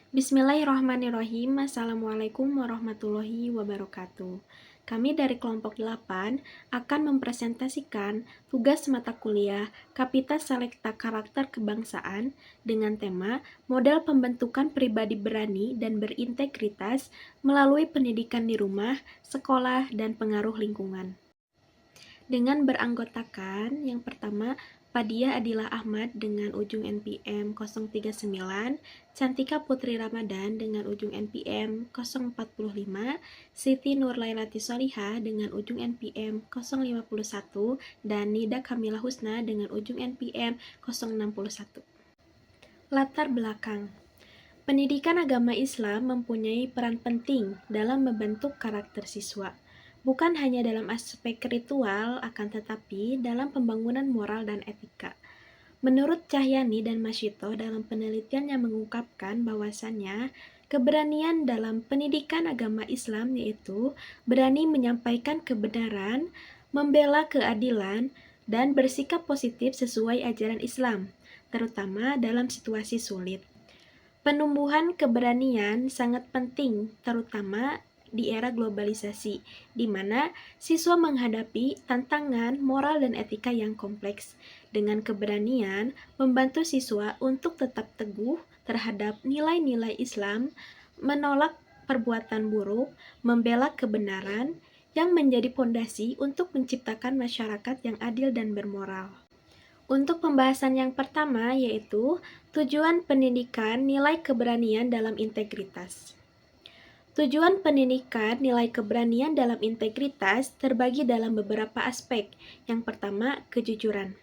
Bismillahirrahmanirrahim. Assalamualaikum warahmatullahi wabarakatuh. Kami dari kelompok 8 akan mempresentasikan tugas mata kuliah Kapitas Selekta Karakter Kebangsaan dengan tema Model Pembentukan Pribadi Berani dan Berintegritas melalui pendidikan di rumah, sekolah, dan pengaruh lingkungan. Dengan beranggotakan yang pertama Padiah Adilah Ahmad dengan ujung NPM 039, Cantika Putri Ramadan dengan ujung NPM 045, Siti Nurlailati Solihah dengan ujung NPM 051, dan Nida Kamila Husna dengan ujung NPM 061. Latar belakang. Pendidikan agama Islam mempunyai peran penting dalam membentuk karakter siswa. Bukan hanya dalam aspek ritual, akan tetapi dalam pembangunan moral dan etika. Menurut Cahyani dan Masyito dalam penelitiannya mengungkapkan bahwasannya keberanian dalam pendidikan agama Islam yaitu berani menyampaikan kebenaran, membela keadilan, dan bersikap positif sesuai ajaran Islam, terutama dalam situasi sulit. Penumbuhan keberanian sangat penting, terutama di era globalisasi, di mana siswa menghadapi tantangan moral dan etika yang kompleks. Dengan keberanian, membantu siswa untuk tetap teguh terhadap nilai-nilai Islam, menolak perbuatan buruk, membela kebenaran, yang menjadi fondasi untuk menciptakan masyarakat yang adil dan bermoral. Untuk pembahasan yang pertama yaitu tujuan pendidikan nilai keberanian dalam integritas. Tujuan pendidikan nilai keberanian dalam integritas terbagi dalam beberapa aspek. Yang pertama, kejujuran.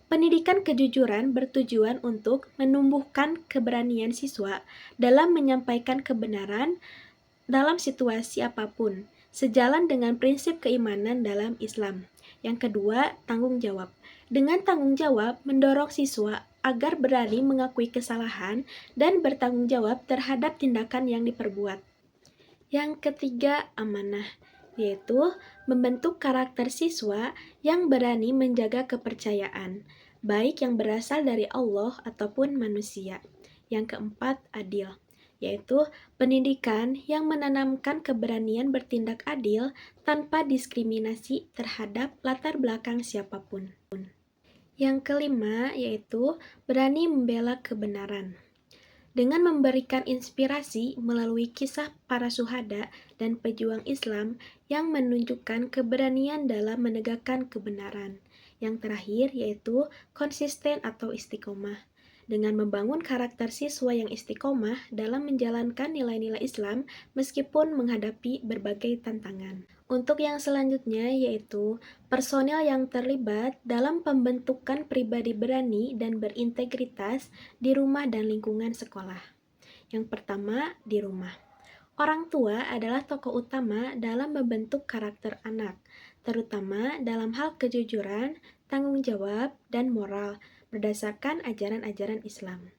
Pendidikan kejujuran bertujuan untuk menumbuhkan keberanian siswa dalam menyampaikan kebenaran dalam situasi apapun, sejalan dengan prinsip keimanan dalam Islam. Yang kedua, tanggung jawab. Dengan tanggung jawab, mendorong siswa agar berani mengakui kesalahan dan bertanggung jawab terhadap tindakan yang diperbuat. Yang ketiga, amanah, yaitu membentuk karakter siswa yang berani menjaga kepercayaan, baik yang berasal dari Allah ataupun manusia. Yang keempat, adil, yaitu pendidikan yang menanamkan keberanian bertindak adil tanpa diskriminasi terhadap latar belakang siapapun. Yang kelima, yaitu berani membela kebenaran. Dengan memberikan inspirasi melalui kisah para syuhada dan pejuang Islam yang menunjukkan keberanian dalam menegakkan kebenaran. Yang terakhir yaitu konsisten atau istiqomah. Dengan membangun karakter siswa yang istiqomah dalam menjalankan nilai-nilai Islam meskipun menghadapi berbagai tantangan. Untuk yang selanjutnya yaitu personel yang terlibat dalam pembentukan pribadi berani dan berintegritas di rumah dan lingkungan sekolah. Yang pertama, di rumah. Orang tua adalah tokoh utama dalam membentuk karakter anak, terutama dalam hal kejujuran, tanggung jawab, dan moral berdasarkan ajaran-ajaran Islam.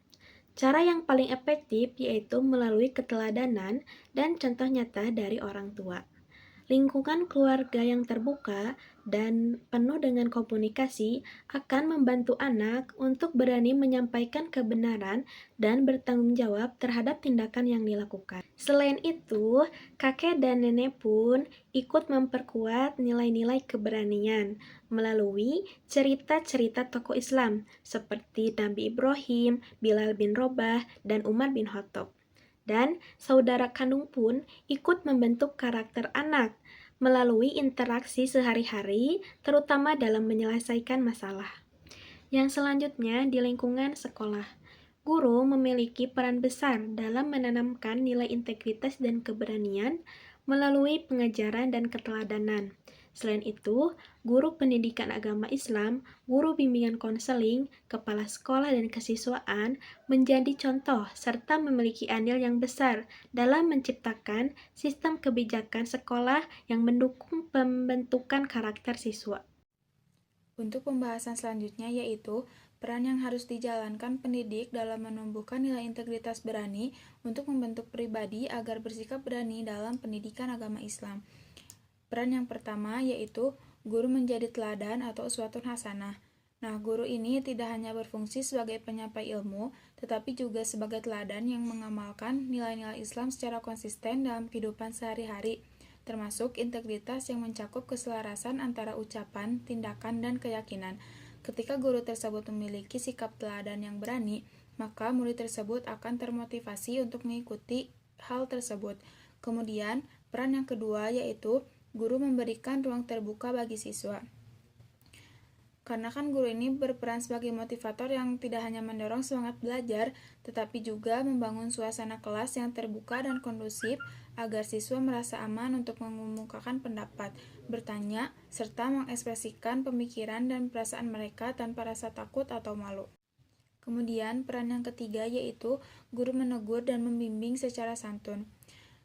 Cara yang paling efektif yaitu melalui keteladanan dan contoh nyata dari orang tua. Lingkungan keluarga yang terbuka dan penuh dengan komunikasi akan membantu anak untuk berani menyampaikan kebenaran dan bertanggung jawab terhadap tindakan yang dilakukan. Selain itu, kakek dan nenek pun ikut memperkuat nilai-nilai keberanian melalui cerita-cerita tokoh Islam seperti Nabi Ibrahim, Bilal bin Rabah, dan Umar bin Khattab. Dan saudara kandung pun ikut membentuk karakter anak melalui interaksi sehari-hari, terutama dalam menyelesaikan masalah. Yang selanjutnya di lingkungan sekolah. Guru memiliki peran besar dalam menanamkan nilai integritas dan keberanian melalui pengajaran dan keteladanan. Selain itu, guru pendidikan agama Islam, guru bimbingan konseling, kepala sekolah dan kesiswaan menjadi contoh serta memiliki andil yang besar dalam menciptakan sistem kebijakan sekolah yang mendukung pembentukan karakter siswa. Untuk pembahasan selanjutnya yaitu peran yang harus dijalankan pendidik dalam menumbuhkan nilai integritas berani untuk membentuk pribadi agar bersikap berani dalam pendidikan agama Islam. Peran yang pertama yaitu guru menjadi teladan atau uswatun hasanah. Nah, guru ini tidak hanya berfungsi sebagai penyampai ilmu, tetapi juga sebagai teladan yang mengamalkan nilai-nilai Islam secara konsisten dalam kehidupan sehari-hari, termasuk integritas yang mencakup keselarasan antara ucapan, tindakan, dan keyakinan. Ketika guru tersebut memiliki sikap teladan yang berani, maka murid tersebut akan termotivasi untuk mengikuti hal tersebut. Kemudian, peran yang kedua yaitu guru memberikan ruang terbuka bagi siswa. Karena kan guru ini berperan sebagai motivator yang tidak hanya mendorong semangat belajar, tetapi juga membangun suasana kelas yang terbuka dan kondusif agar siswa merasa aman untuk mengemukakan pendapat, bertanya, serta mengekspresikan pemikiran dan perasaan mereka tanpa rasa takut atau malu. Kemudian, peran yang ketiga yaitu guru menegur dan membimbing secara santun.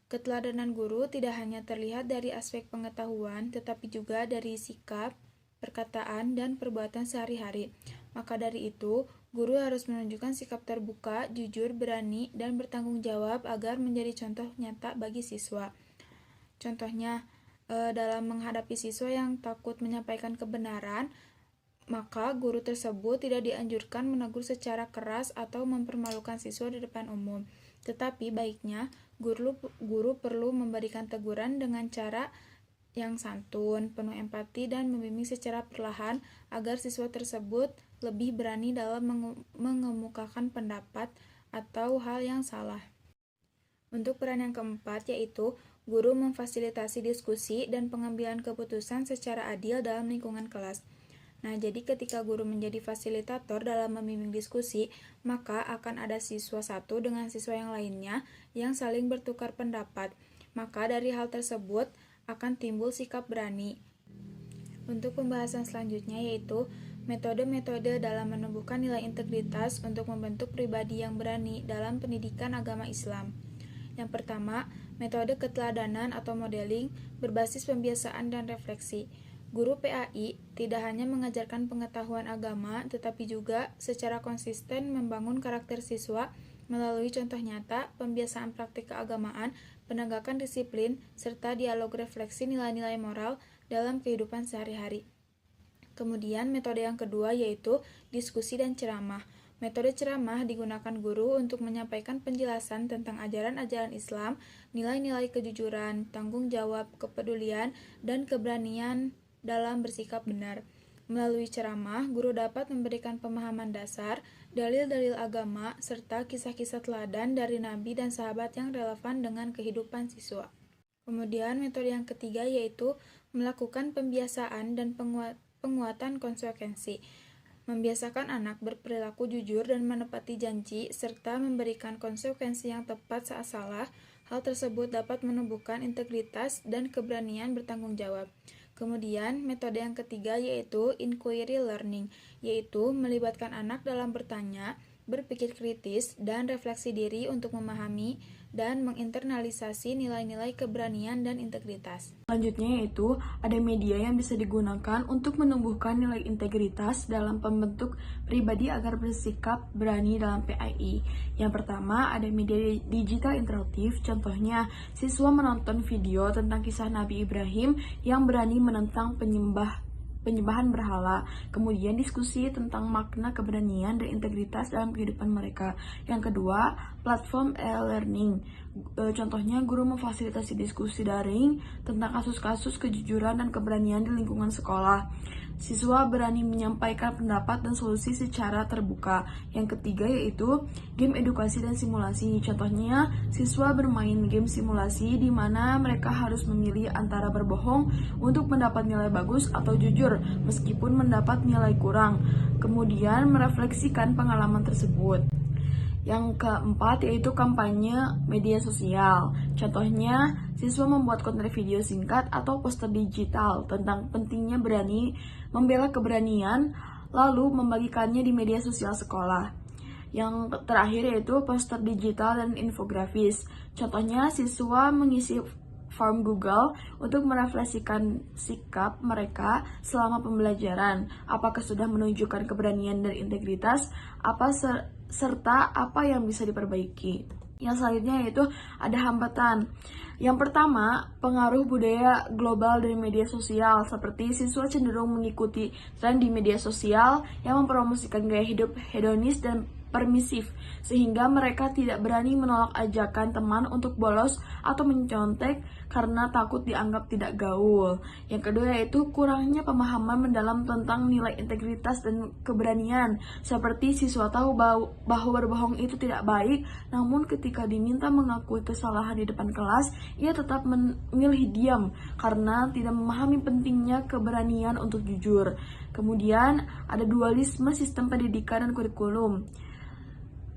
Keteladanan guru tidak hanya terlihat dari aspek pengetahuan, tetapi juga dari sikap, perkataan, dan perbuatan sehari-hari. Maka dari itu, guru harus menunjukkan sikap terbuka, jujur, berani, dan bertanggung jawab agar menjadi contoh nyata bagi siswa. Contohnya, dalam menghadapi siswa yang takut menyampaikan kebenaran, maka guru tersebut tidak dianjurkan menegur secara keras atau mempermalukan siswa di depan umum. Tetapi baiknya, guru perlu memberikan teguran dengan cara yang santun, penuh empati, dan membimbing secara perlahan agar siswa tersebut lebih berani dalam mengemukakan pendapat atau hal yang salah. Untuk peran yang keempat yaitu guru memfasilitasi diskusi dan pengambilan keputusan secara adil dalam lingkungan kelas. Nah, jadi ketika guru menjadi fasilitator dalam membimbing diskusi, maka akan ada siswa satu dengan siswa yang lainnya yang saling bertukar pendapat. Maka dari hal tersebut, akan timbul sikap berani. Untuk pembahasan selanjutnya yaitu metode-metode dalam menumbuhkan nilai integritas untuk membentuk pribadi yang berani dalam pendidikan agama Islam. Yang pertama, metode keteladanan atau modeling berbasis pembiasaan dan refleksi. Guru PAI tidak hanya mengajarkan pengetahuan agama, tetapi juga secara konsisten membangun karakter siswa melalui contoh nyata, pembiasaan praktik keagamaan, penegakan disiplin, serta dialog refleksi nilai-nilai moral dalam kehidupan sehari-hari. Kemudian metode yang kedua yaitu diskusi dan ceramah. Metode ceramah digunakan guru untuk menyampaikan penjelasan tentang ajaran-ajaran Islam, nilai-nilai kejujuran, tanggung jawab, kepedulian, dan keberanian dalam bersikap benar. Melalui ceramah, guru dapat memberikan pemahaman dasar, dalil-dalil agama, serta kisah-kisah teladan dari nabi dan sahabat yang relevan dengan kehidupan siswa. Kemudian metode yang ketiga yaitu melakukan pembiasaan dan penguatan konsekuensi. Membiasakan anak berperilaku jujur dan menepati janji, serta memberikan konsekuensi yang tepat saat salah. Hal tersebut dapat menumbuhkan integritas dan keberanian bertanggung jawab. Kemudian, metode yang ketiga yaitu inquiry learning, yaitu melibatkan anak dalam bertanya, berpikir kritis, dan refleksi diri untuk memahami dan menginternalisasi nilai-nilai keberanian dan integritas. Selanjutnya yaitu ada media yang bisa digunakan untuk menumbuhkan nilai integritas dalam pembentuk pribadi agar bersikap berani dalam PAI. Yang pertama ada media digital interaktif, contohnya siswa menonton video tentang kisah Nabi Ibrahim yang berani menentang penyembahan berhala, kemudian diskusi tentang makna keberanian dan integritas dalam kehidupan mereka. Yang kedua, platform e-learning. Contohnya guru memfasilitasi diskusi daring tentang kasus-kasus kejujuran dan keberanian di lingkungan sekolah. Siswa berani menyampaikan pendapat dan solusi secara terbuka. Yang ketiga yaitu game edukasi dan simulasi. Contohnya, siswa bermain game simulasi di mana mereka harus memilih antara berbohong untuk mendapat nilai bagus atau jujur meskipun mendapat nilai kurang. Kemudian merefleksikan pengalaman tersebut. Yang keempat yaitu kampanye media sosial. Contohnya, siswa membuat konten video singkat atau poster digital tentang pentingnya berani membela keberanian, lalu membagikannya di media sosial sekolah. Yang terakhir yaitu poster digital dan infografis. Contohnya, siswa mengisi form Google untuk merefleksikan sikap mereka selama pembelajaran, apakah sudah menunjukkan keberanian dan integritas, serta apa yang bisa diperbaiki. Yang selanjutnya yaitu ada hambatan. Yang pertama, pengaruh budaya global dari media sosial, seperti siswa cenderung mengikuti tren di media sosial yang mempromosikan gaya hidup hedonis dan permisif, sehingga mereka tidak berani menolak ajakan teman untuk bolos atau mencontek karena takut dianggap tidak gaul. Yang kedua yaitu kurangnya pemahaman mendalam tentang nilai integritas dan keberanian, seperti siswa tahu bahwa berbohong itu tidak baik, namun ketika diminta mengakui kesalahan di depan kelas, ia tetap memilih diam karena tidak memahami pentingnya keberanian untuk jujur. Kemudian ada dualisme sistem pendidikan dan kurikulum.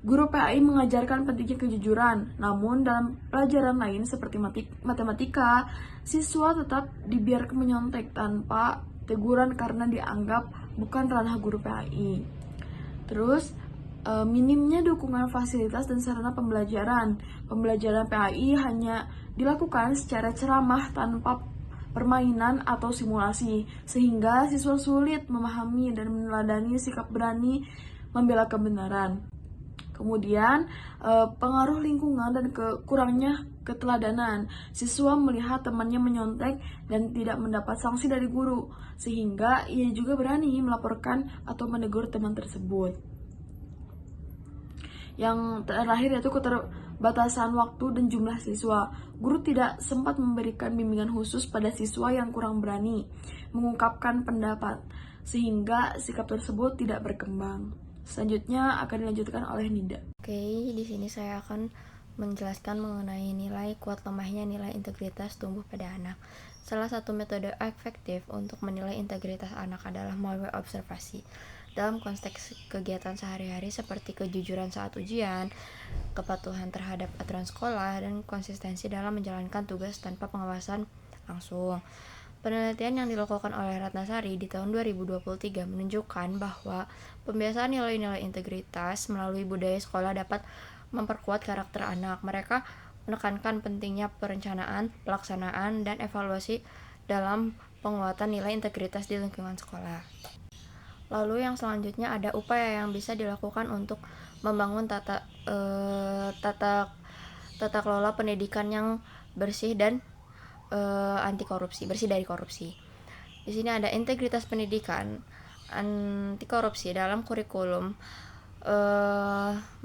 Guru PAI mengajarkan pentingnya kejujuran, namun dalam pelajaran lain seperti matematika, siswa tetap dibiarkan menyontek tanpa teguran karena dianggap bukan ranah guru PAI. Terus, minimnya dukungan fasilitas dan sarana pembelajaran. Pembelajaran PAI hanya dilakukan secara ceramah tanpa permainan atau simulasi, sehingga siswa sulit memahami dan meneladani sikap berani membela kebenaran. Kemudian, pengaruh lingkungan dan kurangnya keteladanan. Siswa melihat temannya menyontek dan tidak mendapat sanksi dari guru, sehingga ia juga berani melaporkan atau menegur teman tersebut. Yang terakhir yaitu keterbatasan waktu dan jumlah siswa. Guru tidak sempat memberikan bimbingan khusus pada siswa yang kurang berani mengungkapkan pendapat, sehingga sikap tersebut tidak berkembang. Selanjutnya akan dilanjutkan oleh Nida. Oke, di sini saya akan menjelaskan mengenai nilai kuat lemahnya nilai integritas tumbuh pada anak. Salah satu metode efektif untuk menilai integritas anak adalah melalui observasi. Dalam konteks kegiatan sehari-hari seperti kejujuran saat ujian, kepatuhan terhadap aturan sekolah, dan konsistensi dalam menjalankan tugas tanpa pengawasan langsung. Penelitian yang dilakukan oleh Ratnasari di tahun 2023 menunjukkan bahwa pembiasaan nilai-nilai integritas melalui budaya sekolah dapat memperkuat karakter anak. Mereka menekankan pentingnya perencanaan, pelaksanaan, dan evaluasi dalam penguatan nilai integritas di lingkungan sekolah. Lalu yang selanjutnya ada upaya yang bisa dilakukan untuk membangun tata kelola pendidikan yang bersih dan bersih dari korupsi. Di sini ada integritas pendidikan, anti korupsi dalam kurikulum,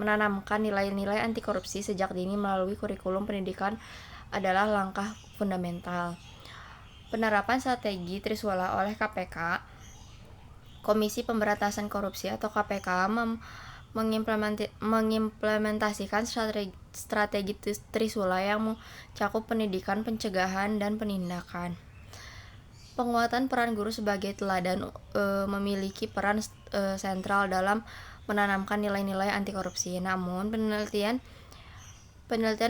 menanamkan nilai-nilai anti korupsi sejak dini melalui kurikulum pendidikan adalah langkah fundamental. Penerapan strategi Trisula oleh KPK, Komisi Pemberantasan Korupsi atau KPK, mengimplementasikan strategi Trisula yang mencakup pendidikan, pencegahan, dan penindakan. Penguatan peran guru sebagai teladan memiliki peran sentral dalam menanamkan nilai-nilai anti korupsi. Namun, penelitian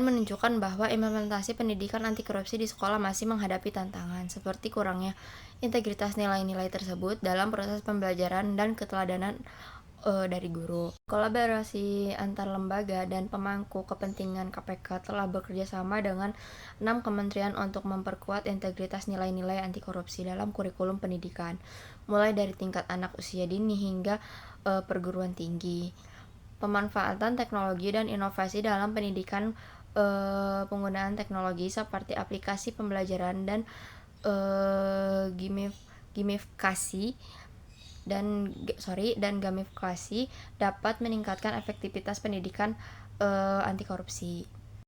menunjukkan bahwa implementasi pendidikan anti korupsi di sekolah masih menghadapi tantangan, seperti kurangnya integritas nilai-nilai tersebut dalam proses pembelajaran dan keteladanan dari guru. Kolaborasi antar lembaga dan pemangku kepentingan KPK telah bekerja sama dengan 6 kementerian untuk memperkuat integritas nilai-nilai anti korupsi dalam kurikulum pendidikan, mulai dari tingkat anak usia dini hingga perguruan tinggi. Pemanfaatan teknologi dan inovasi dalam pendidikan, penggunaan teknologi seperti aplikasi pembelajaran dan gamifikasi dapat meningkatkan efektivitas pendidikan anti korupsi.